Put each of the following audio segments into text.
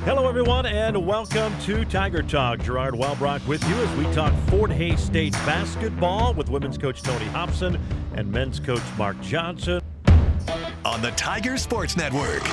Hello, everyone, and welcome to Tiger Talk. Gerard Wellbrock with you as we talk Fort Hays State basketball with women's coach Tony Hobson and men's coach Mark Johnson. On the Tiger Sports Network,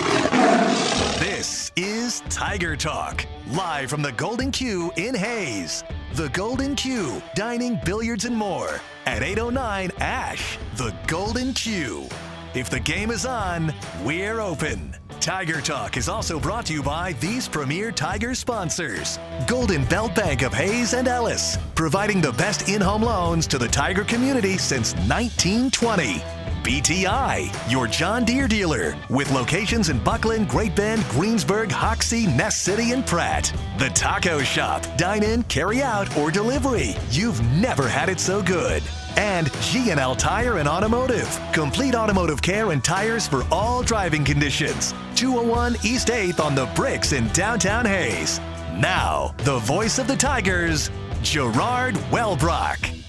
this is Tiger Talk, live from the Golden Q in Hays. The Golden Q, dining, billiards, and more at 809 Ash, the Golden Q. If the game is on, we're open. Tiger Talk is also brought to you by these premier Tiger sponsors. Golden Belt Bank of Hays and Ellis, providing the best in-home loans to the Tiger community since 1920. BTI, your John Deere dealer, with locations in Buckland, Great Bend, Greensburg, Hoxie, Ness City, and Pratt. The Taco Shop, dine in, carry out, or delivery. You've never had it so good. And G&L Tire and Automotive, complete automotive care and tires for all driving conditions. 201 East 8th on the Bricks in downtown Hays. Now, the voice of the Tigers, Gerard Wellbrock.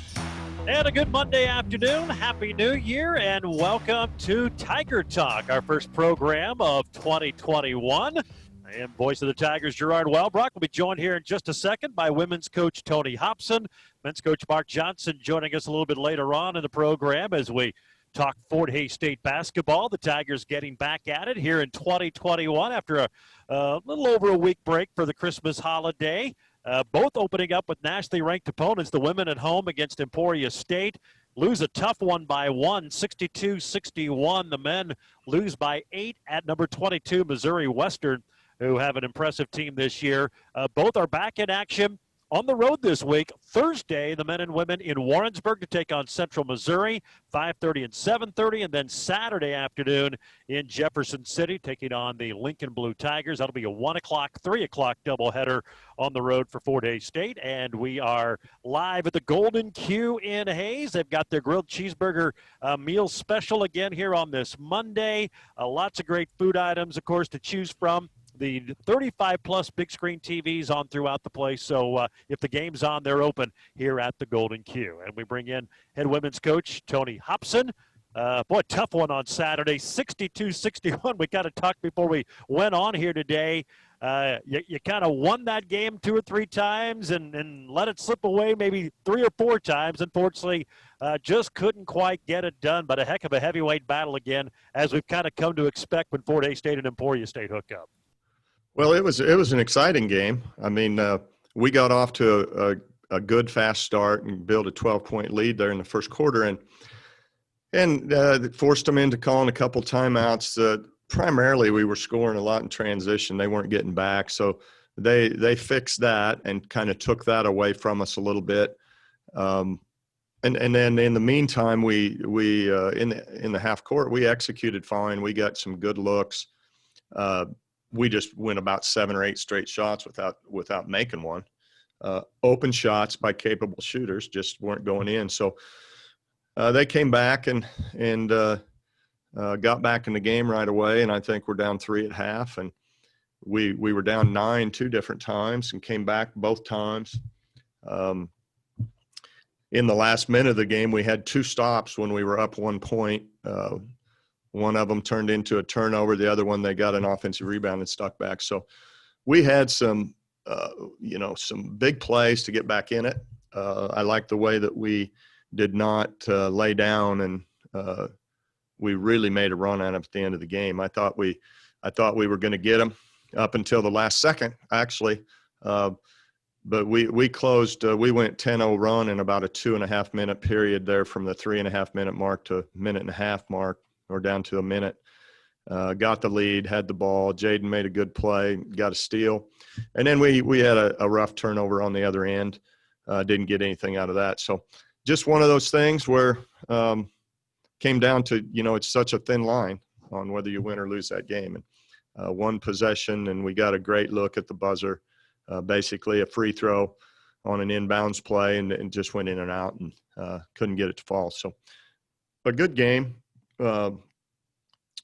And a good Monday afternoon. Happy New Year, and welcome to Tiger Talk, our first program of 2021. I am voice of the Tigers, Gerard Wellbrock. We'll be joined here in just a second by women's coach Tony Hobson, men's coach Mark Johnson joining us a little bit later on in the program as we talk Fort Hays State basketball. The Tigers getting back at it here in 2021 after a little over a week break for the Christmas holiday. Both opening up with nationally ranked opponents. The women at home against Emporia State lose a tough one by 62-61. The men lose by 8 at number 22, Missouri Western, who have an impressive team this year. Both are back in action on the road this week. Thursday, the men and women in Warrensburg to take on Central Missouri, 5:30 and 7:30. And then Saturday afternoon in Jefferson City, taking on the Lincoln Blue Tigers. That'll be a 1 o'clock, 3 o'clock doubleheader on the road for Fort Hays State. And we are live at the Golden Q in Hays. They've got their grilled cheeseburger meal special again here on this Monday. Lots of great food items, of course, to choose from. The 35-plus big screen TVs on throughout the place. So if the game's on, they're open here at the Golden Q. And we bring in head women's coach Tony Hobson. Boy, tough one on Saturday, 62-61. We kind of talked before we went on here today. You kind of won that game 2 or 3 times and let it slip away maybe 3 or 4 times. Unfortunately, just couldn't quite get it done. But a heck of a heavyweight battle again, as we've kind of come to expect when Fort Hays State and Emporia State hook up. Well, it was an exciting game. I mean, we got off to a good fast start and built a 12-point lead there in the first quarter, and forced them into calling a couple timeouts. Primarily, we were scoring a lot in transition. They weren't getting back, so they fixed that and kind of took that away from us a little bit. And then in the meantime, we in the half court we executed fine. We got some good looks. We just went about 7 or 8 straight shots without making one. Open shots by capable shooters just weren't going in. So they came back and got back in the game right away. And I think we're down 3 at half. And we were down 9 2 different times and came back both times. In the last minute of the game, we had 2 stops when we were up 1 point. One of them turned into a turnover. The other one, they got an offensive rebound and stuck back. So we had some big plays to get back in it. I like the way that we did not lay down, and we really made a run at it at the end of the game. I thought we were going to get them up until the last second, actually. But we closed. We went 10-0 run in about a 2.5-minute period there, from the 3.5-minute mark to minute-and-a-half mark. Or down to a minute, got the lead, had the ball. Jaden made a good play, got a steal. And then we had a rough turnover on the other end, didn't get anything out of that. So just one of those things where came down to, it's such a thin line on whether you win or lose that game. And one possession, and we got a great look at the buzzer, basically a free throw on an inbounds play, and just went in and out and couldn't get it to fall. So a good game.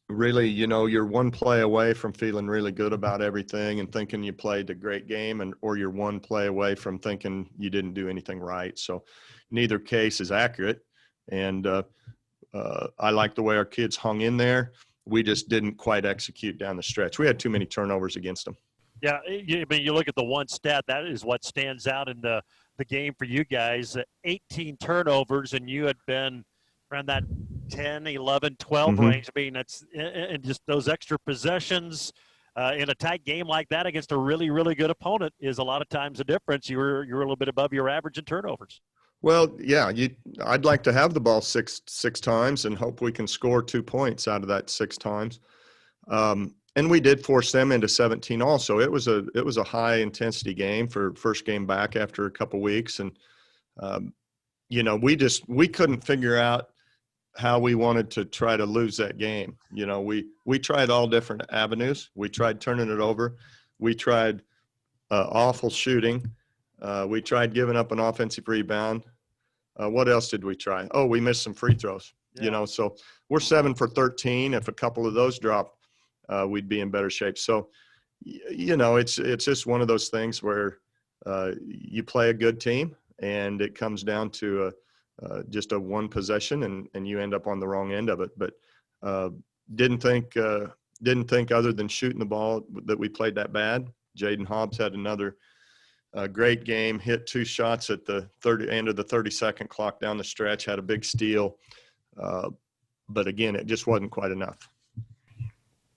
Really, you're one play away from feeling really good about everything and thinking you played a great game, or you're one play away from thinking you didn't do anything right. So neither case is accurate. And I like the way our kids hung in there. We just didn't quite execute down the stretch. We had too many turnovers against them. Yeah, I mean, you look at the one stat, that is what stands out in the game for you guys. 18 turnovers, and you had been around that 10, 11, 12 Mhm. range. I mean, that's and just those extra possessions in a tight game like that against a really, really good opponent is a lot of times the difference. You're a little bit above your average in turnovers. Well, yeah, I'd like to have the ball six times and hope we can score 2 points out of that 6 times. And we did force them into 17 also. It was a high intensity game for first game back after a couple weeks. And, we couldn't figure out how we wanted to try to lose that game. We tried all different avenues. We tried turning it over. We tried awful shooting. We tried giving up an offensive rebound. What else did we try? Oh, we missed some free throws, Yeah. so we're 7 for 13. If a couple of those drop, we'd be in better shape. So, it's just one of those things where you play a good team and it comes down to just a one possession and you end up on the wrong end of it. But didn't think other than shooting the ball that we played that bad. Jaden Hobbs had another great game, hit 2 shots at the end of the 30-second clock down the stretch, had a big steal. But again, it just wasn't quite enough.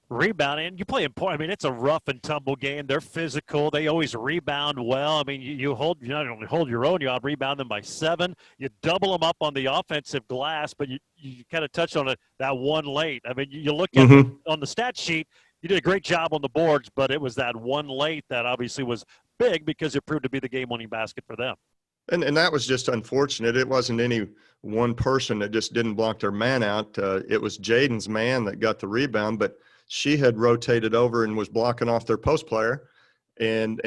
Rebounding, you play important. I mean, it's a rough and tumble game. They're physical. They always rebound well. I mean, you not only hold your own, you out rebound them by 7. You double them up on the offensive glass, but you kind of touched on it, that one late. I mean, you look at on the stat sheet, you did a great job on the boards, but it was that one late that obviously was big because it proved to be the game-winning basket for them. And that was just unfortunate. It wasn't any one person that just didn't block their man out. It was Jaden's man that got the rebound, but she had rotated over and was blocking off their post player, and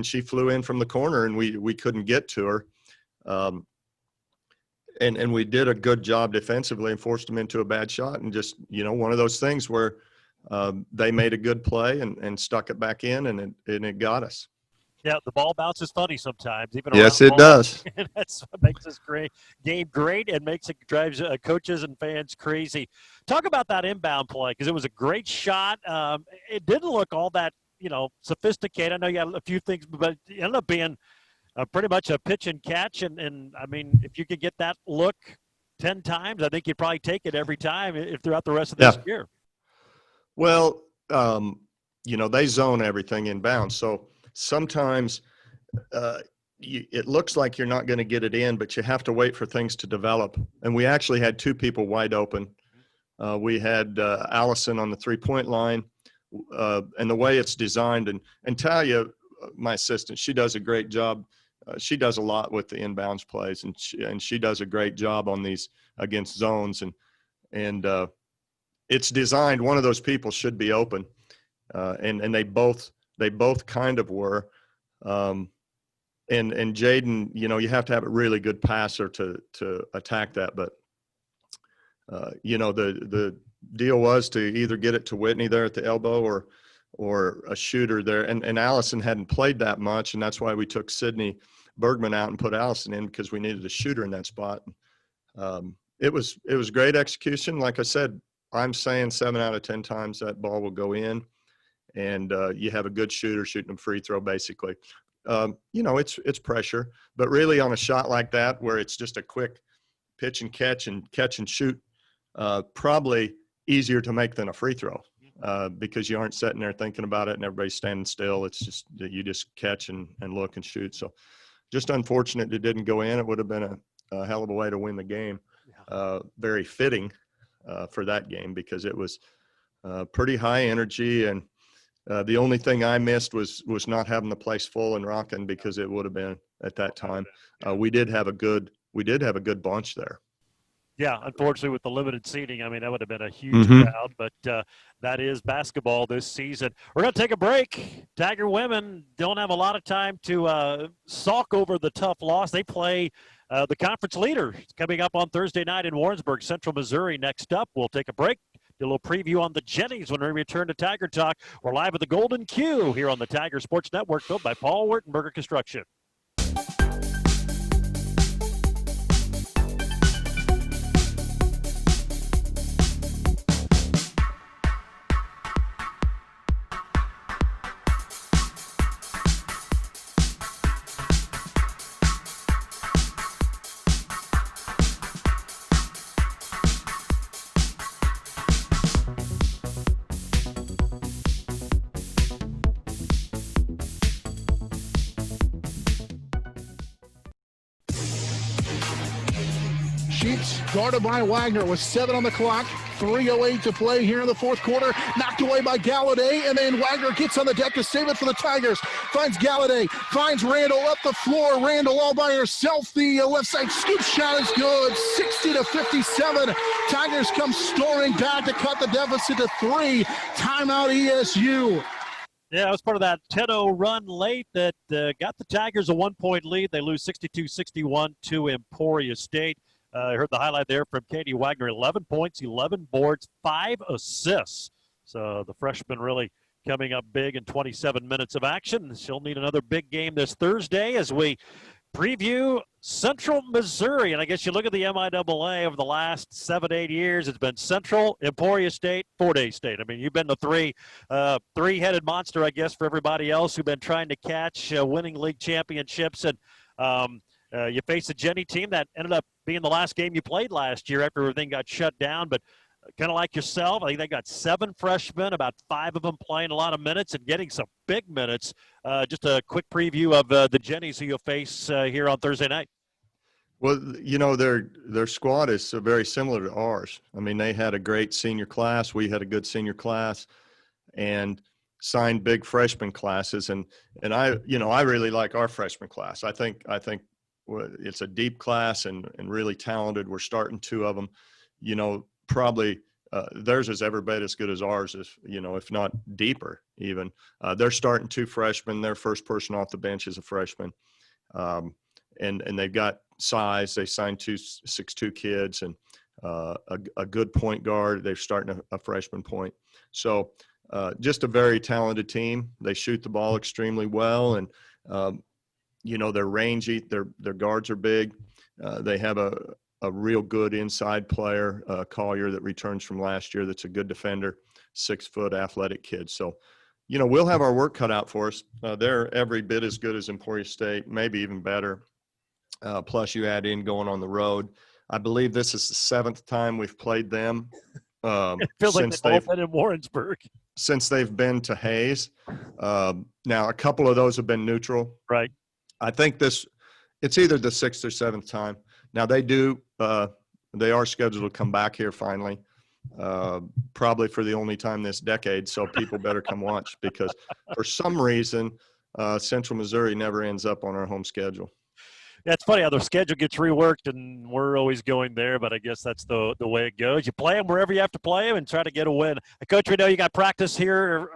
she flew in from the corner, and we couldn't get to her. And we did a good job defensively and forced them into a bad shot, and just one of those things where they made a good play and stuck it back in, and it got us. Yeah, the ball bounces funny sometimes. Even yes, it does. That's what makes this game great and drives coaches and fans crazy. Talk about that inbound play because it was a great shot. It didn't look all that sophisticated. I know you had a few things, but it ended up being pretty much a pitch and catch. And I mean, if you could get that look 10 times, I think you'd probably take it every time if throughout the rest of this year. Well, they zone everything inbound, so sometimes it looks like you're not going to get it in, but you have to wait for things to develop. And we actually had 2 people wide open. We had Allison on the 3-point line, and the way it's designed. And Talia, my assistant, she does a great job. She does a lot with the inbounds plays, and she does a great job on these against zones. And it's designed. One of those people should be open, and they both kind of were. And Jaden, you have to have a really good passer to attack that. But, the deal was to either get it to Whitney there at the elbow or a shooter there. And Allison hadn't played that much, and that's why we took Sydney Bergman out and put Allison in, because we needed a shooter in that spot. It was great execution. Like I said, I'm saying 7 out of 10 times that ball will go in. And you have a good shooter shooting a free throw, basically. It's pressure. But really on a shot like that where it's just a quick pitch and catch and shoot, probably easier to make than a free throw because you aren't sitting there thinking about it and everybody's standing still. It's just that you just catch and look and shoot. So just unfortunate it didn't go in. It would have been a hell of a way to win the game. Very fitting for that game because it was pretty high energy, and the only thing I missed was not having the place full and rocking, because it would have been at that time. We did have a good bunch there. Yeah, unfortunately with the limited seating, I mean, that would have been a huge crowd, but that is basketball this season. We're going to take a break. Tiger women don't have a lot of time to sulk over the tough loss. They play the conference leader coming up on Thursday night in Warrensburg, Central Missouri. Next up, we'll take a break. Do a little preview on the Jennies when we return to Tiger Talk. We're live at the Golden Q here on the Tiger Sports Network, built by Paul Wertenberger Construction. guarded by Wagner with 7 on the clock. 3:08 to play here in the fourth quarter. Knocked away by Galladay, and then Wagner gets on the deck to save it for the Tigers. Finds Galladay, finds Randall up the floor. Randall all by herself. The left side scoop shot is good. 60-57. Tigers come storming back to cut the deficit to 3. Timeout ESU. Yeah, it was part of that 10-0 run late that got the Tigers a 1-point lead. They lose 62-61 to Emporia State. I heard the highlight there from Katie Wagner, 11 points, 11 boards, 5 assists. So the freshman really coming up big in 27 minutes of action. She'll need another big game this Thursday as we preview Central Missouri. And I guess you look at the MIAA over the last 7-8 years, it's been Central, Emporia State, Fort Hays State. I mean, you've been the three-headed monster, I guess, for everybody else who've been trying to catch winning league championships. And you face a Jenny team that ended up being the last game you played last year after everything got shut down. But kind of like yourself, I think they got 7 freshmen, about 5 of them playing a lot of minutes and getting some big minutes. Just a quick preview of the Jennies who you'll face here on Thursday night. Well, you know, their squad is very similar to ours. I mean, they had a great senior class. We had a good senior class and signed big freshman classes. And I really like our freshman class. I think it's a deep class and really talented. We're starting 2 of them. You know, probably theirs is every bit as good as ours is, you know, if not deeper even. They're starting 2 freshmen. Their first person off the bench is a freshman. And they've got size. They signed 2 6'2" kids and a good point guard. They're starting a freshman point. So just a very talented team. They shoot the ball extremely well. And, you know, they're rangy. Their guards are big. They have a real good inside player, Collier, that returns from last year. That's a good defender, 6-foot athletic kid. So, you know, we'll have our work cut out for us. They're every bit as good as Emporia State, maybe even better. Plus you add in going on the road. I believe this is the 7th time we've played them. It feels like they've both been in Warrensburg. Since they've been to Hays. Now, a couple of those have been neutral. Right. I think it's either the 6th or 7th time. Now, they are scheduled to come back here finally, probably for the only time this decade, so people better come watch because for some reason, Central Missouri never ends up on our home schedule. Yeah, it's funny how the schedule gets reworked, and we're always going there, but I guess that's the way it goes. You play them wherever you have to play them and try to get a win. Coach, we know you got practice here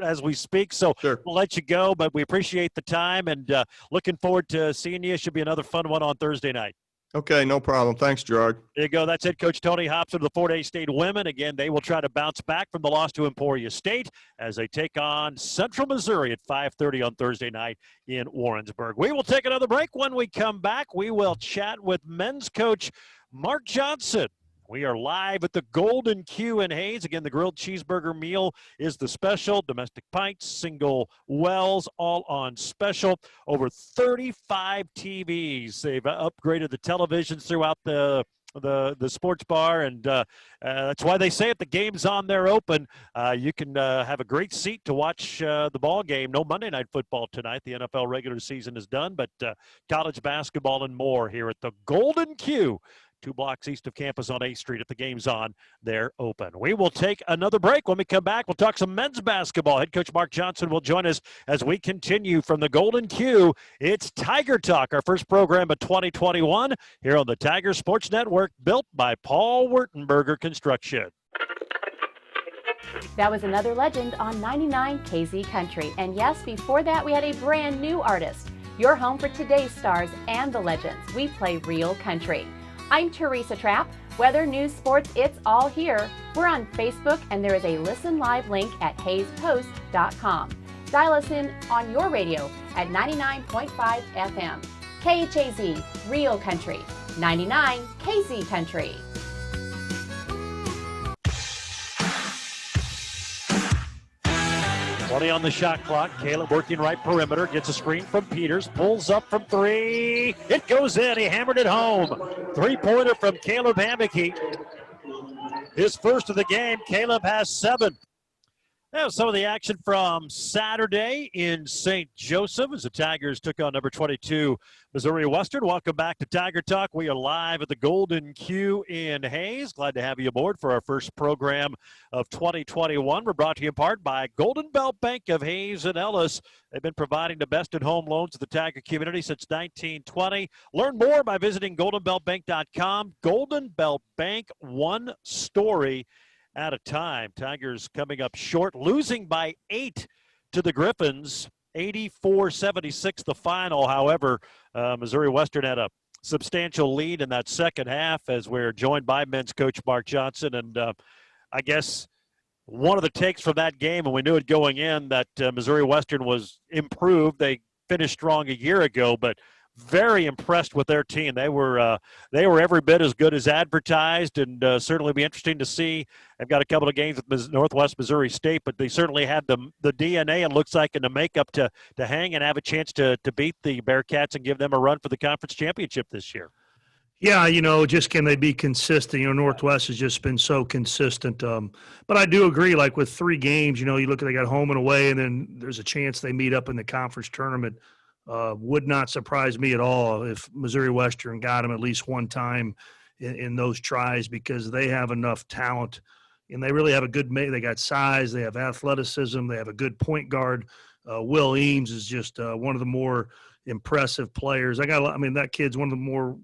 as we speak, so sure. We'll let you go, but we appreciate the time and looking forward to seeing you. It should be another fun one on Thursday night. Okay, no problem. Thanks, Gerard. There you go. That's it. Coach Tony Hobson of the Fort Hays State women. Again, they will try to bounce back from the loss to Emporia State as they take on Central Missouri at 5:30 on Thursday night in Warrensburg. We will take another break. When we come back, we will chat with men's coach Mark Johnson. We are live at the Golden Q in Hays. Again, the grilled cheeseburger meal is the special. Domestic pints, single wells, all on special. Over 35 TVs. They've upgraded the televisions throughout the sports bar, and that's why they say if the game's on, they're open. You can have a great seat to watch the ball game. No Monday Night Football tonight. The NFL regular season is done, but college basketball and more here at the Golden Q. 2 blocks east of campus on A Street. If the game's on, they're open. We will take another break. When we come back, we'll talk some men's basketball. Head coach Mark Johnson will join us as we continue from the Golden Q. It's Tiger Talk, our first program of 2021 here on the Tiger Sports Network, built by Paul Wurtenberger Construction. That was another legend on 99 KZ Country. And yes, before that, we had a brand new artist. Your home for today's stars and the legends. We play real country. I'm Teresa Trapp. Weather, news, sports, it's all here. We're on Facebook, and there is a listen live link at hayspost.com. Dial us in on your radio at 99.5 FM. KHAZ, Real Country. 99 KZ Country. 20 on the shot clock. Caleb working right perimeter. Gets a screen from Peters. Pulls up from 3. It goes in. He hammered it home. 3-pointer from Caleb Hammocky. His first of the game. Caleb has 7. Now, some of the action from Saturday in St. Joseph as the Tigers took on number 22 Missouri Western. Welcome back to Tiger Talk. We are live at the Golden Q in Hayes. Glad to have you aboard for our first program of 2021. We're brought to you in part by Golden Belt Bank of Hayes and Ellis. They've been providing the best in home loans to the Tiger community since 1920. Learn more by visiting goldenbeltbank.com. Golden Belt Bank, one story at a time. Tigers coming up short, losing by 8 to the Griffins, 84-76 the final. However, Missouri Western had a substantial lead in that second half as we're joined by men's coach Mark Johnson. And I guess one of the takes from that game, and we knew it going in, that Missouri Western was improved. They finished strong a year ago, but very impressed with their team. They were every bit as good as advertised, and certainly be interesting to see. They've got a couple of games with Northwest Missouri State, but they certainly had the DNA and looks like in the makeup to hang and have a chance to beat the Bearcats and give them a run for the conference championship this year. Yeah, just can they be consistent? Northwest has just been so consistent. But I do agree, like with 3 games, you look at they got home and away, and then there's a chance they meet up in the conference tournament. Would not surprise me at all if Missouri Western got them at least one time in those tries, because they have enough talent and they really have a good – they got size, they have athleticism, they have a good point guard. Will Eames is just one of the more impressive players. That kid's one of the more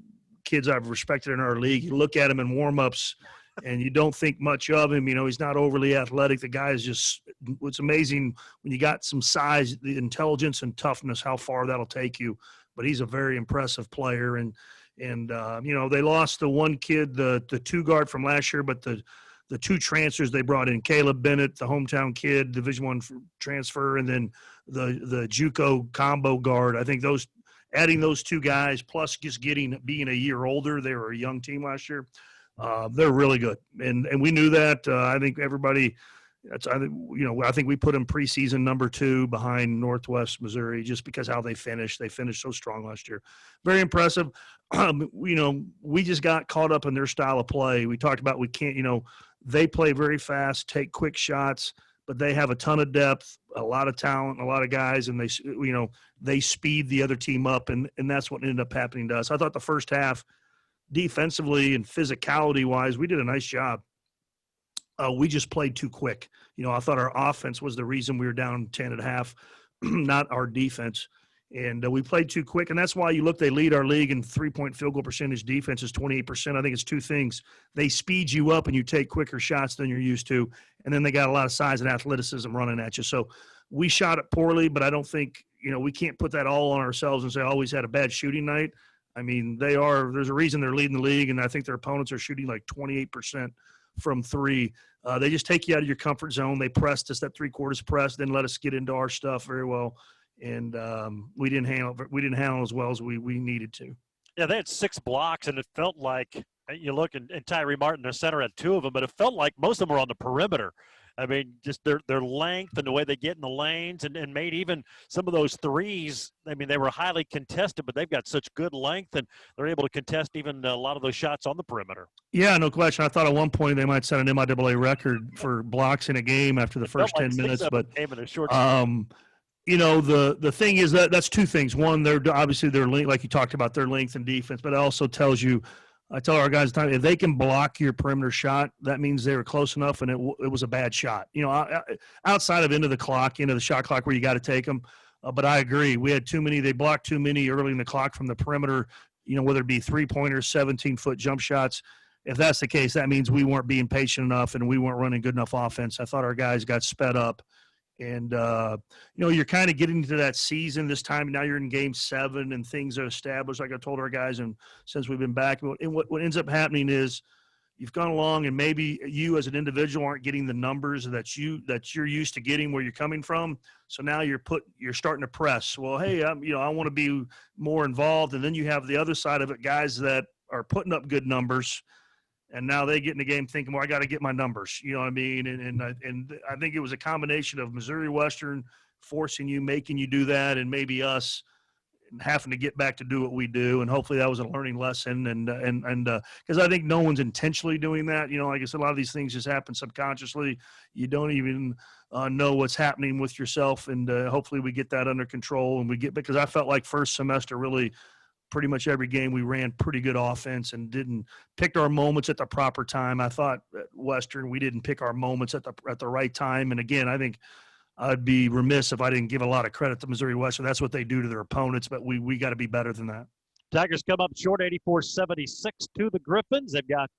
kids I've respected in our league. You look at him in warm-ups and you don't think much of him. He's not overly athletic. The guy is just – it's amazing when you got some size, the intelligence and toughness, how far that'll take you. But he's a very impressive player. And they lost the one kid, the 2 guard from last year, but the 2 transfers they brought in, Caleb Bennett, the hometown kid, Division I transfer, and then the JUCO combo guard. I think adding those 2 guys, plus just being a year older, they were a young team last year. They're really good, and we knew that. I think everybody. I think we put them preseason number 2 behind Northwest Missouri just because how they finished. They finished so strong last year. Very impressive. We just got caught up in their style of play. We talked about we can't. They play very fast, take quick shots, but they have a ton of depth, a lot of talent, a lot of guys, and they speed the other team up, and that's what ended up happening to us. I thought the first half, defensively and physicality-wise, we did a nice job. We just played too quick. I thought our offense was the reason we were down 10 at half, not our defense. And we played too quick, and that's why they lead our league in three-point field goal percentage. Defense is 28%. I think it's 2 things. They speed you up and you take quicker shots than you're used to, and then they got a lot of size and athleticism running at you. So we shot it poorly, but I don't think we can't put that all on ourselves and say always had a bad shooting night. There's a reason they're leading the league, and I think their opponents are shooting like 28% from 3. They just take you out of your comfort zone. They pressed us, that 3-quarters press, then let us get into our stuff very well. And we didn't handle as well as we needed to. Yeah, they had 6 blocks, and it felt like you look, and Tyree Martin, their center, had 2 of them, but it felt like most of them were on the perimeter. Just their length and the way they get in the lanes and made even some of those threes. They were highly contested, but they've got such good length, and they're able to contest even a lot of those shots on the perimeter. Yeah, no question. I thought at one point they might set an MIAA record for blocks in a game after the first 10 minutes, but the thing is that's 2 things. One, they're obviously their length, like you talked about, their length and defense, but it also tells you. I tell our guys if they can block your perimeter shot, that means they were close enough and it was a bad shot. Outside of end of the clock, the shot clock where you got to take them. But I agree. We had too many. They blocked too many early in the clock from the perimeter, whether it be 3-pointers, 17-foot jump shots. If that's the case, that means we weren't being patient enough and we weren't running good enough offense. I thought our guys got sped up. And, you're kind of getting to that season this time. Now you're in game 7 and things are established, like I told our guys, and since we've been back. And what ends up happening is you've gone along and maybe you as an individual aren't getting the numbers that you're used to getting where you're coming from. So now you're starting to press. Well, hey, I want to be more involved. And then you have the other side of it, guys that are putting up good numbers. And now they get in the game thinking, well, I got to get my numbers. You know what I mean? And I think it was a combination of Missouri Western forcing you, making you do that, and maybe us having to get back to do what we do. And hopefully that was a learning lesson. And because I think no one's intentionally doing that. You know, like I said, a lot of these things just happen subconsciously. You don't even know what's happening with yourself. And hopefully we get that under control and because I felt like first semester really pretty much every game we ran pretty good offense and didn't pick our moments at the proper time. I thought at Western we didn't pick our moments at the right time. And again, I think I'd be remiss if I didn't give a lot of credit to Missouri Western. That's what they do to their opponents, but we got to be better than that. Tigers come up short 84-76 to the Griffins. They've got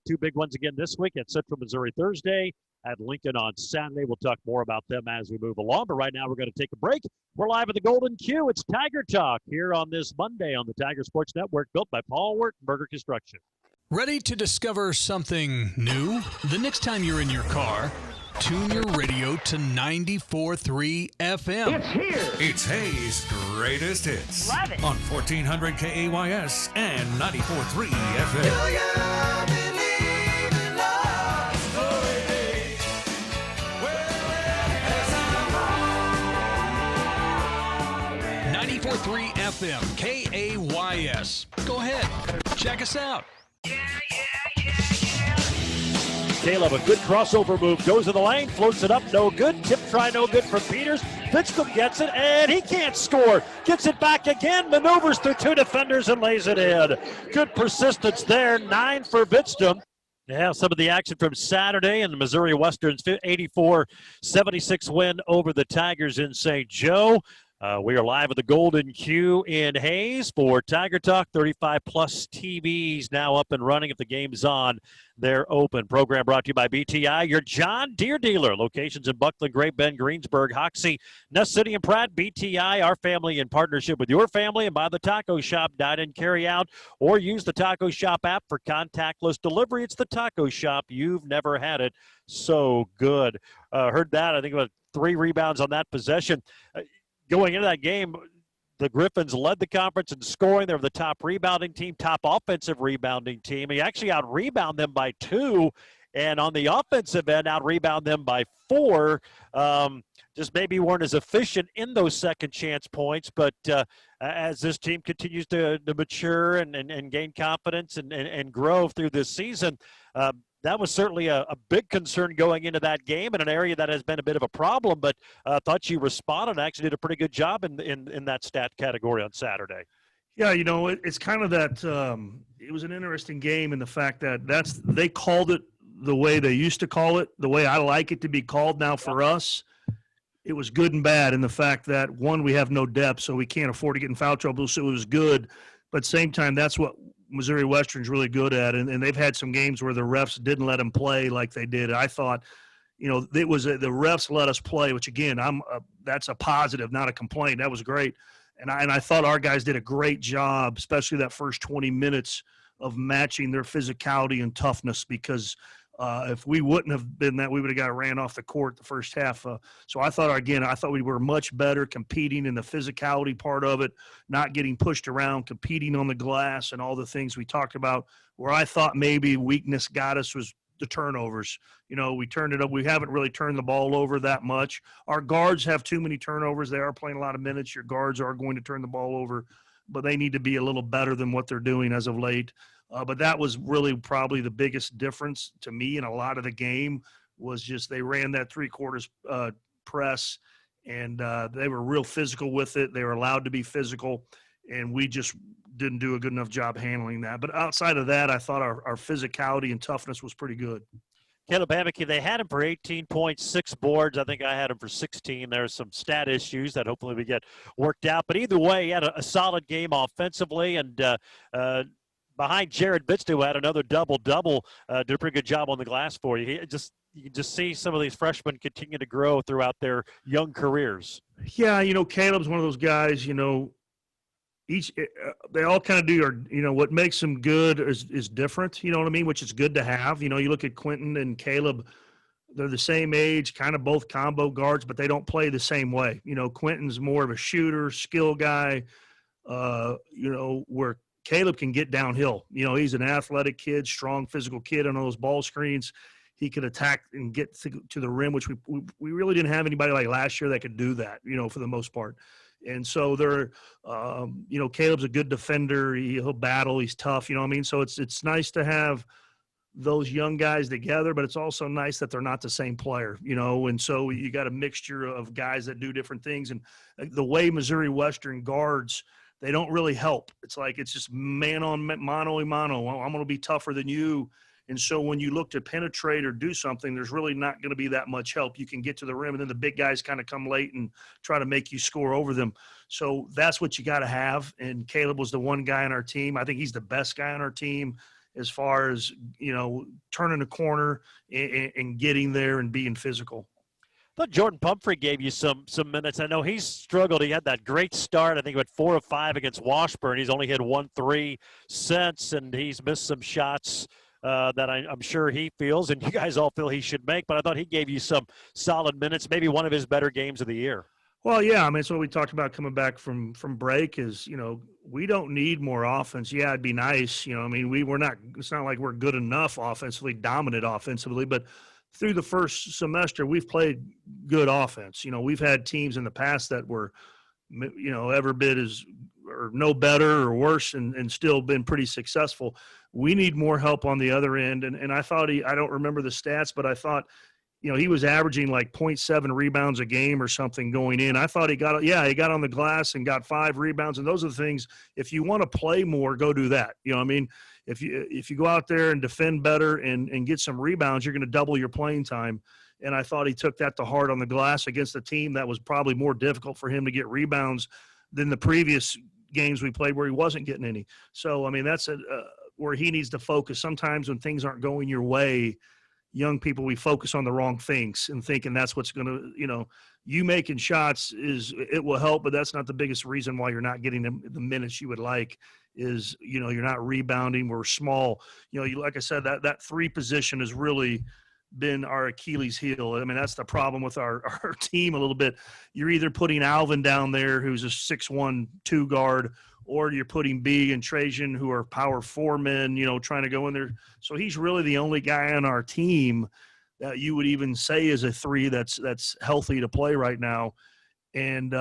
two big ones again this week at Central Missouri Thursday, at Lincoln on Saturday. We'll talk more about them as we move along, but right now we're going to take a break. We're live at the Golden Q. It's Tiger Talk here on this Monday on the Tiger Sports Network, built by Paul Wertenberger Construction. Ready to discover something new? The next time you're in your car, tune your radio to 94.3 FM. It's here. It's Hayes' greatest hits. Love it. On 1400 KAYS and 94.3 FM. Do you believe in love? Story. Well, 94.3 FM, KAYS. Go ahead, check us out. Caleb, a good crossover move, goes in the lane, floats it up, no good. Tip try, no good for Peters. Bitscomb gets it, and he can't score. Gets it back again, maneuvers through two defenders and lays it in. Good persistence there, 9 for Bitscomb. Yeah, some of the action from Saturday and the Missouri Western's 84-76 win over the Tigers in St. Joe. We are live at the Golden Q in Hayes for Tiger Talk. 35-plus TVs now up and running. If the game's on, they're open. Program brought to you by BTI, your John Deere dealer. Locations in Buckland, Great Bend, Greensburg, Hoxie, Ness City, and Pratt. BTI, our family in partnership with your family. And by the Taco Shop, dine and carry out, or use the Taco Shop app for contactless delivery. It's the Taco Shop. You've never had it so good. Heard that. I think about 3 rebounds on that possession. Going into that game, the Griffins led the conference in scoring. They were the top rebounding team, top offensive rebounding team. He actually out-rebound them by 2, and on the offensive end, out-rebound them by 4. Just maybe weren't as efficient in those second chance points, but as this team continues to mature and gain confidence and grow through this season, that was certainly a big concern going into that game in an area that has been a bit of a problem, but I thought you responded and actually did a pretty good job in that stat category on Saturday. Yeah, you know, it's kind of that it was an interesting game in the fact that they called it the way they used to call it, the way I like it to be called now for us. It was good and bad in the fact that, one, we have no depth, so we can't afford to get in foul trouble, so it was good. But at the same time, that's what Missouri Western's really good at, and they've had some games where the refs didn't let them play like they did. I thought, you know, it was the refs let us play, which again, that's a positive, not a complaint. That was great, and I thought our guys did a great job, especially that first 20 minutes of matching their physicality and toughness. Because if we wouldn't have been that, we would have got ran off the court the first half. So I thought we were much better competing in the physicality part of it, not getting pushed around, competing on the glass and all the things we talked about. Where I thought maybe weakness got us was the turnovers. You know, we turned it up. We haven't really turned the ball over that much. Our guards have too many turnovers. They are playing a lot of minutes. Your guards are going to turn the ball over, but they need to be a little better than what they're doing as of late. But that was really probably the biggest difference to me in a lot of the game was just they ran that 3/4 press, and they were real physical with it. They were allowed to be physical, and we just didn't do a good enough job handling that. But outside of that, I thought our physicality and toughness was pretty good. Caleb Hammocky, they had him for 18 points, 6 boards. I think I had him for 16. There's some stat issues that hopefully we get worked out. But either way, he had a solid game offensively, and behind Jared Bitts, who had another double-double, did a pretty good job on the glass for you. You can just see some of these freshmen continue to grow throughout their young careers. Yeah, you know, Caleb's one of those guys, you know, they all kind of do, what makes them good is different, you know what I mean, which is good to have. You know, you look at Quentin and Caleb, they're the same age, kind of both combo guards, but they don't play the same way. You know, Quentin's more of a shooter, skill guy, where Caleb can get downhill. You know, he's an athletic kid, strong physical kid on those ball screens. He could attack and get to the rim, which we really didn't have anybody like last year that could do that, you know, for the most part. And so they're, Caleb's a good defender. He'll battle. He's tough. You know what I mean? So it's nice to have those young guys together, but it's also nice that they're not the same player, and so you got a mixture of guys that do different things. And the way Missouri Western guards, they don't really help. It's like it's just mano a mano. I'm going to be tougher than you. And so when you look to penetrate or do something, there's really not going to be that much help. You can get to the rim, and then the big guys kind of come late and try to make you score over them. So that's what you got to have. And Caleb was the one guy on our team. I think he's the best guy on our team as far as, turning a corner and getting there and being physical. I thought Jordan Pumphrey gave you some minutes. I know he's struggled. He had that great start. I think he went 4 of 5 against Washburn. He's only hit 1-3 since, and he's missed some shots that I'm sure he feels and you guys all feel he should make. But I thought he gave you some solid minutes, maybe one of his better games of the year. Well, yeah, I mean, it's what we talked about coming back from break is, we don't need more offense. Yeah, it'd be nice. We're not – it's not like we're good enough offensively, dominant offensively, but through the first semester we've played good offense. We've had teams in the past that were, every bit as or no better or worse and still been pretty successful. We need more help on the other end. And I thought I don't remember the stats, but I thought – he was averaging like 0.7 rebounds a game or something going in. I thought he got on the glass and got 5 rebounds. And those are the things, if you want to play more, go do that. If you go out there and defend better and get some rebounds, you're going to double your playing time. And I thought he took that to heart on the glass against a team that was probably more difficult for him to get rebounds than the previous games we played where he wasn't getting any. So, that's where he needs to focus. Sometimes when things aren't going your way, young people, we focus on the wrong things and thinking that's what's going to, you making shots it will help, but that's not the biggest reason why you're not getting the minutes you would like is, you're not rebounding. We're small. Like I said, that 3 position has really been our Achilles heel. That's the problem with our team a little bit. You're either putting Alvin down there, who's a 6'1", 2 guard, or you're putting B and Trajan, who are power 4 men, trying to go in there. So he's really the only guy on our team that you would even say is a 3 that's healthy to play right now. And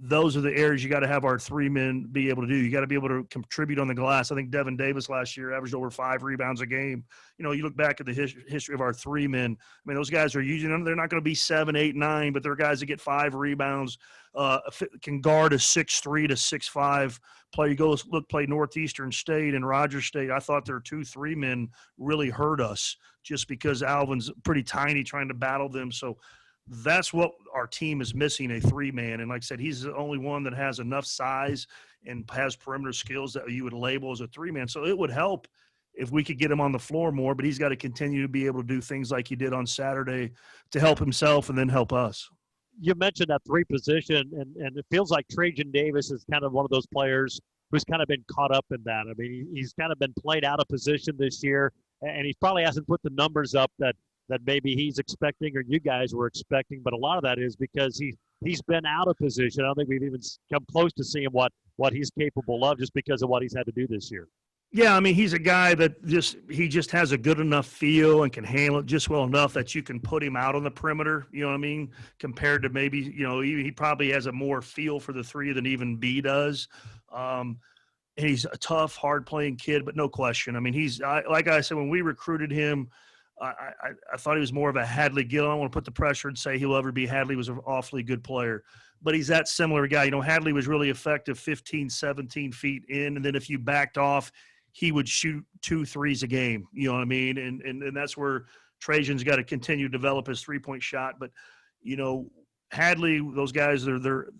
those are the areas you got to have our 3 men be able to do. You got to be able to contribute on the glass. I think Devin Davis last year averaged over 5 rebounds a game. You look back at the history of our 3 men. Those guys are usually – they're not going to be 7, 8, 9, but they're guys that get 5 rebounds, can guard a 6'3" to 6'5" player. You go play Northeastern State and Rogers State. I thought their 2-3 men really hurt us just because Alvin's pretty tiny trying to battle them. So that's what our team is missing, a 3-man. And like I said, he's the only one that has enough size and has perimeter skills that you would label as a 3-man. So it would help if we could get him on the floor more, but he's got to continue to be able to do things like he did on Saturday to help himself and then help us. You mentioned that 3 position, and it feels like Trajan Davis is kind of one of those players who's kind of been caught up in that. He's kind of been played out of position this year, and he probably hasn't put the numbers up that maybe he's expecting or you guys were expecting, but a lot of that is because he's been out of position. I don't think we've even come close to seeing what he's capable of just because of what he's had to do this year. Yeah, he's a guy that just has a good enough feel and can handle it just well enough that you can put him out on the perimeter, compared to maybe, he probably has a more feel for the 3 than even B does. And he's a tough, hard-playing kid, but no question. Like I said, when we recruited him, I thought he was more of a Hadley Gill. I don't want to put the pressure and say he'll ever be. Hadley was an awfully good player. But he's that similar guy. Hadley was really effective 15, 17 feet in, and then if you backed off, he would shoot 2 threes a game, And that's where Trajan's got to continue to develop his 3-point shot. But, Hadley, those guys, they're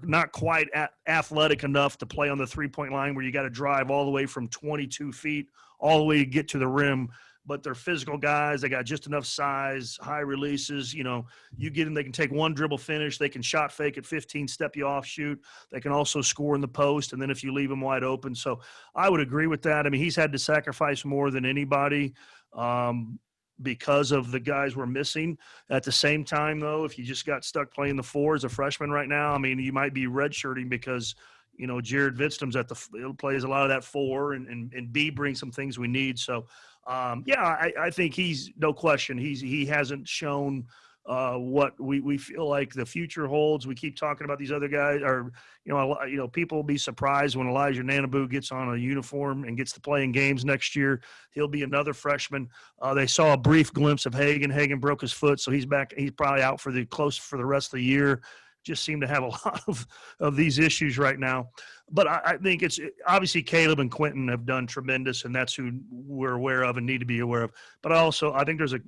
not quite athletic enough to play on the 3-point line where you got to drive all the way from 22 feet all the way to get to the rim. But they're physical guys. They got just enough size, high releases. You get them, they can take 1 dribble finish. They can shot fake at 15, step you off, shoot. They can also score in the post, and then if you leave them wide open. So I would agree with that. He's had to sacrifice more than anybody because of the guys we're missing. At the same time, though, if you just got stuck playing the 4 as a freshman right now, you might be redshirting because Jared Vidstum's plays a lot of that 4, and B brings some things we need. So, I think he's no question. He hasn't shown what we feel like the future holds. We keep talking about these other guys, or people will be surprised when Elijah Nanabu gets on a uniform and gets to play in games next year. He'll be another freshman. They saw a brief glimpse of Hagan. Hagan broke his foot, so he's back. He's probably out for the rest of the year. Just seem to have a lot of these issues right now. But I think it's obviously Caleb and Quentin have done tremendous, and that's who we're aware of and need to be aware of. But I think there's a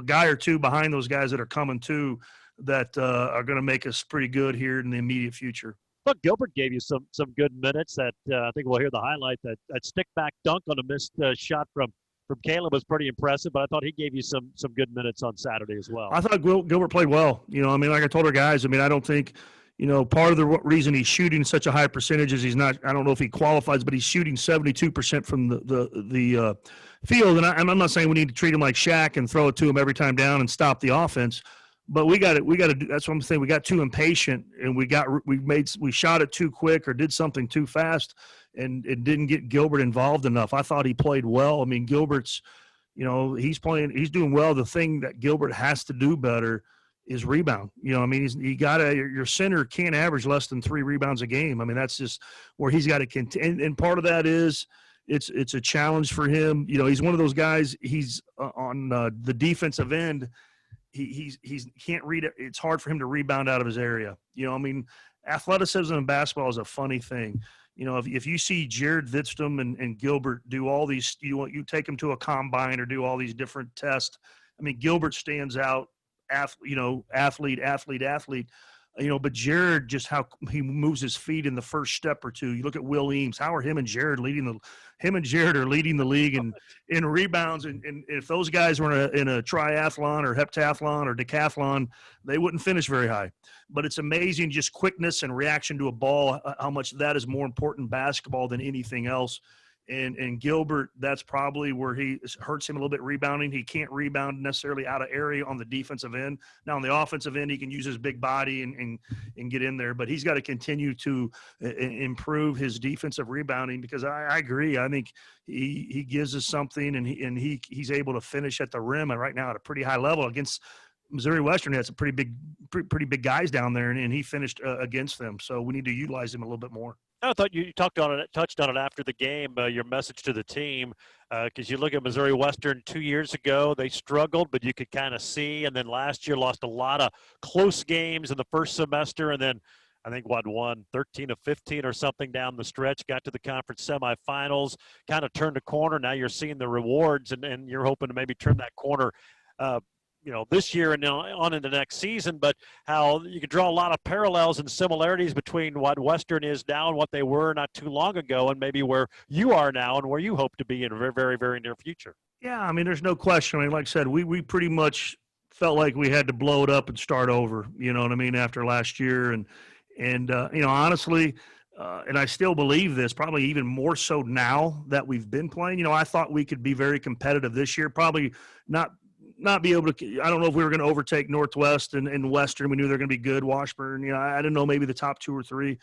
guy or two behind those guys that are coming too that are going to make us pretty good here in the immediate future. Look, Gilbert gave you some good minutes. That I think we'll hear the highlight. That stick back dunk on a missed shot from Caleb was pretty impressive, but I thought he gave you some good minutes on Saturday as well. I thought Gilbert played well. Like I told our guys, I don't think, part of the reason he's shooting such a high percentage is I don't know if he qualifies, but he's shooting 72% from the field. And I'm not saying we need to treat him like Shaq and throw it to him every time down and stop the offense. But we got to do. That's what I'm saying. We got too impatient, and we shot it too quick or did something too fast, and it didn't get Gilbert involved enough. I thought he played well. Gilbert's, he's doing well. The thing that Gilbert has to do better is rebound. Your center can't average less than 3 rebounds a game. That's just where he's got to continue. And part of that is it's a challenge for him. He's one of those guys. He's on the defensive end. He can't read it. It's hard for him to rebound out of his area. Athleticism in basketball is a funny thing. If you see Jared Vidstum and Gilbert do all these, you take them to a combine or do all these different tests. Gilbert stands out, athlete. But Jared, just how he moves his feet in the first step or two. You look at Will Eames. How are him and Jared are leading the league in rebounds. And if those guys were in a triathlon or heptathlon or decathlon, they wouldn't finish very high. But it's amazing just quickness and reaction to a ball, how much that is more important in basketball than anything else. And Gilbert, that's probably where he hurts him a little bit rebounding. He can't rebound necessarily out of area on the defensive end. Now, on the offensive end, he can use his big body and get in there. But he's got to continue to improve his defensive rebounding because I agree. I think he gives us something, and he's able to finish at the rim and right now at a pretty high level against Missouri Western. Has some pretty big guys down there, and he finished against them. So we need to utilize him a little bit more. I thought you touched on it after the game, your message to the team, because you look at Missouri Western 2 years ago, they struggled, but you could kind of see. And then last year lost a lot of close games in the first semester. And then I think won 13 of 15 or something down the stretch, got to the conference semifinals, kind of turned the corner. Now you're seeing the rewards, and you're hoping to maybe turn that corner this year and on into next season, but how you could draw a lot of parallels and similarities between what Western is now and what they were not too long ago, and maybe where you are now and where you hope to be in a very, very, very near future. Yeah, there's no question. Like I said, we pretty much felt like we had to blow it up and start over, after last year. And honestly, and I still believe this, probably even more so now that we've been playing. I thought we could be very competitive this year, probably not be able to. I don't know if we were going to overtake Northwest and Western. We knew they were going to be good. Washburn, I didn't know, maybe the top 2 or 3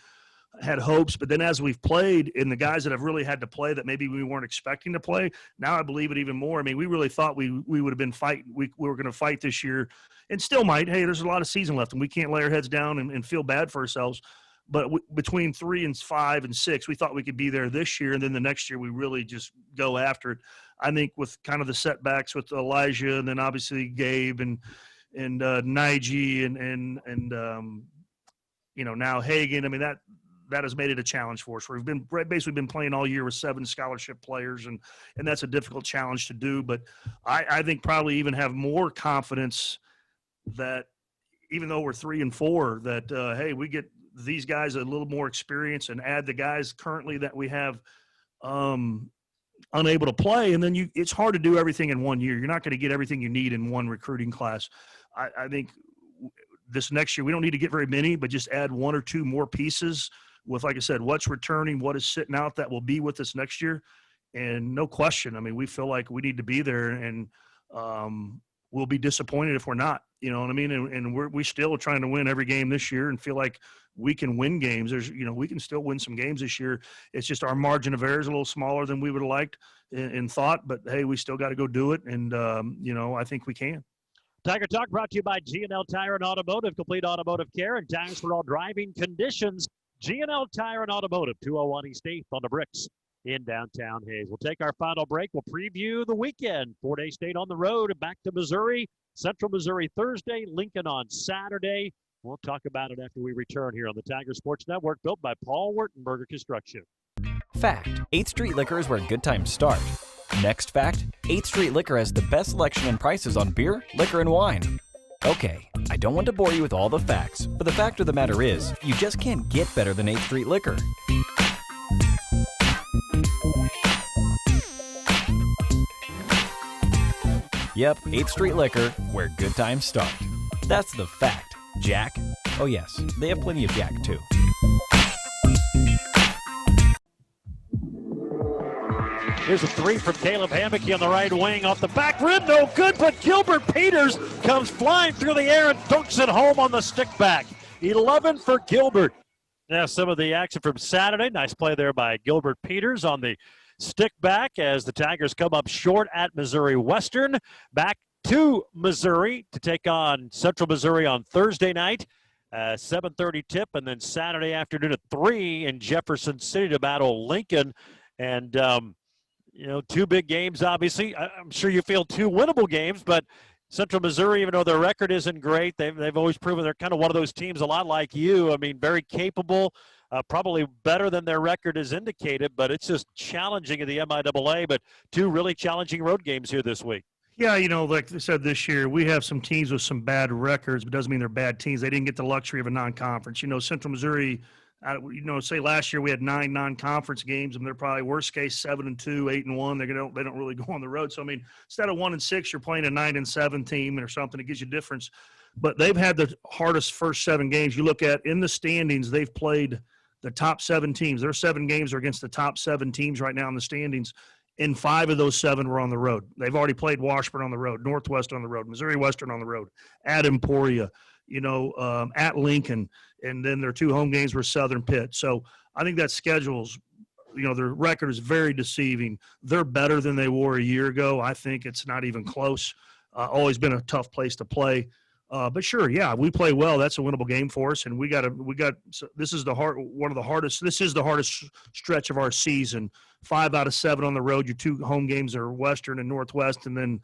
had hopes. But then as we've played, and the guys that have really had to play that maybe we weren't expecting to play, now I believe it even more. We really thought we would have been fighting. We were going to fight this year and still might. Hey, there's a lot of season left, and we can't lay our heads down and feel bad for ourselves. But between 3 and 5 and 6, we thought we could be there this year, and then the next year we really just go after it. I think with kind of the setbacks with Elijah, and then obviously Gabe and Nige and now Hagan. That has made it a challenge for us. We've basically been playing all year with 7 scholarship players, and that's a difficult challenge to do. But I think probably even have more confidence that even though we're 3 and 4, that hey, we get these guys a little more experience and add the guys currently that we have unable to play. And then it's hard to do everything in 1 year. You're not going to get everything you need in one recruiting class. I think this next year, we don't need to get very many, but just add 1 or 2 more pieces with, like I said, what's returning, what is sitting out that will be with us next year. And no question, we feel like we need to be there, and we'll be disappointed if we're not, And we're still trying to win every game this year and feel like we can win games. We can still win some games this year. It's just our margin of error is a little smaller than we would have liked and thought, but hey, we still got to go do it. And, I think we can. Tiger Talk brought to you by G&L Tire and Automotive, complete automotive care and tires for all driving conditions. G&L Tire and Automotive, 201 East 8th on the Bricks in downtown Hayes. We'll take our final break. We'll preview the weekend. 4-day state on the road back to Missouri. Central Missouri Thursday, Lincoln on Saturday. We'll talk about it after we return here on the Tiger Sports Network, built by Paul Wertenberger Construction. Fact: 8th Street Liquor is where good times start. Next fact: 8th Street Liquor has the best selection and prices on beer, liquor, and wine. Okay, I don't want to bore you with all the facts, but the fact of the matter is, you just can't get better than 8th Street Liquor. Yep, 8th Street Liquor, where good times start. That's the fact. Jack? Oh yes, they have plenty of Jack too. Here's a three from Caleb Hammocky on the right wing off the back rim. No good, but Gilbert Peters comes flying through the air and dunks it home on the stick back. 11 for Gilbert. Now some of the action from Saturday. Nice play there by Gilbert Peters on the stick back as the Tigers come up short at Missouri Western. Back to Missouri to take on Central Missouri on Thursday night. 7:30 tip, and then Saturday afternoon at 3 in Jefferson City to battle Lincoln. And, two big games, obviously. I'm sure you feel two winnable games, but Central Missouri, even though their record isn't great, they've always proven they're kind of one of those teams a lot like you. I mean, very capable, probably better than their record has indicated, but it's just challenging in the MIAA. But two really challenging road games here this week. Yeah, like I said, this year we have some teams with some bad records, but doesn't mean they're bad teams. They didn't get the luxury of a non-conference. Central Missouri, say last year we had 9 non-conference games, and they're probably worst case 7-2, 8-1. They don't really go on the road. So I mean, instead of 1-6, you're playing a 9-7 team or something. It gives you a difference. But they've had the hardest first 7 games. You look at in the standings, they've played the top 7 teams. Their 7 games are against the top 7 teams right now in the standings. And 5 of those 7 were on the road. They've already played Washburn on the road, Northwest on the road, Missouri Western on the road, at Emporia, at Lincoln, and then their 2 home games were Southern Pitt. So I think that schedule's, their record is very deceiving. They're better than they were a year ago. I think it's not even close. Always been a tough place to play. But sure, yeah, we play well. That's a winnable game for us, and this is the hardest stretch of our season. 5 out of 7 on the road. Your 2 home games are Western and Northwest, and then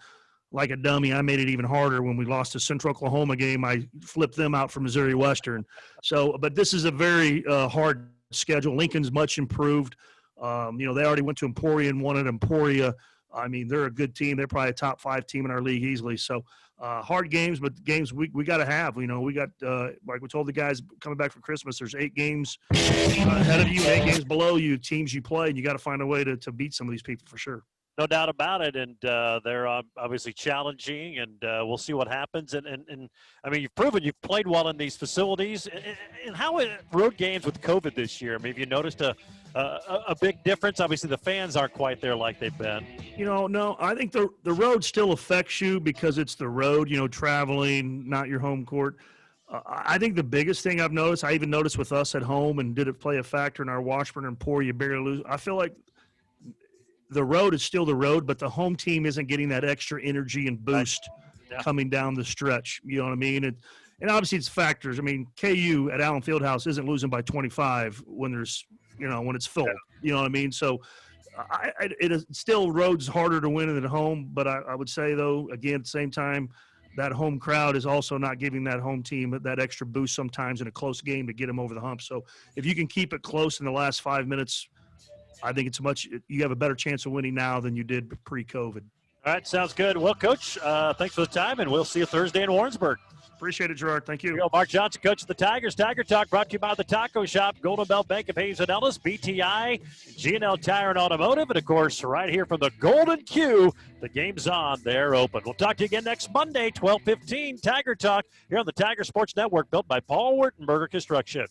like a dummy, I made it even harder when we lost the Central Oklahoma game. I flipped them out for Missouri Western. So, but this is a very hard schedule. Lincoln's much improved. They already went to Emporia and won at Emporia. I mean, they're a good team. They're probably a top 5 team in our league easily. So hard games, but games we got to have. We got, like we told the guys coming back from Christmas, there's 8 games ahead of you, 8 games below you, teams you play, and you got to find a way to beat some of these people for sure. No doubt about it, and they're obviously challenging, and we'll see what happens. And I mean, you've proven you've played well in these facilities. And how road games with COVID this year? I mean, have you noticed a big difference? Obviously, the fans aren't quite there like they've been. No, I think the road still affects you because it's the road, traveling, not your home court. I think the biggest thing I've noticed, I even noticed with us at home, and did it play a factor in our Washburn and Emporia barely lose? I feel like the road is still the road, but the home team isn't getting that extra energy and boost coming down the stretch. You know what I mean? And obviously it's factors. I mean, KU at Allen Fieldhouse isn't losing by 25 when there's, when it's full. You know what I mean? So it is still road's harder to win than at home. But I would say, though, again, at the same time, that home crowd is also not giving that home team that extra boost sometimes in a close game to get them over the hump. So if you can keep it close in the last 5 minutes, I think you have a better chance of winning now than you did pre-COVID. All right, sounds good. Well, Coach, thanks for the time, and we'll see you Thursday in Warrensburg. Appreciate it, Gerard. Thank you. Mark Johnson, coach of the Tigers. Tiger Talk brought to you by the Taco Shop, Golden Belt Bank of Hayes and Ellis, BTI, G&L Tire and Automotive, and, of course, right here from the Golden Q, the game's on. They're open. We'll talk to you again next Monday, 12:15, Tiger Talk, here on the Tiger Sports Network, built by Paul Wertenberger Construction.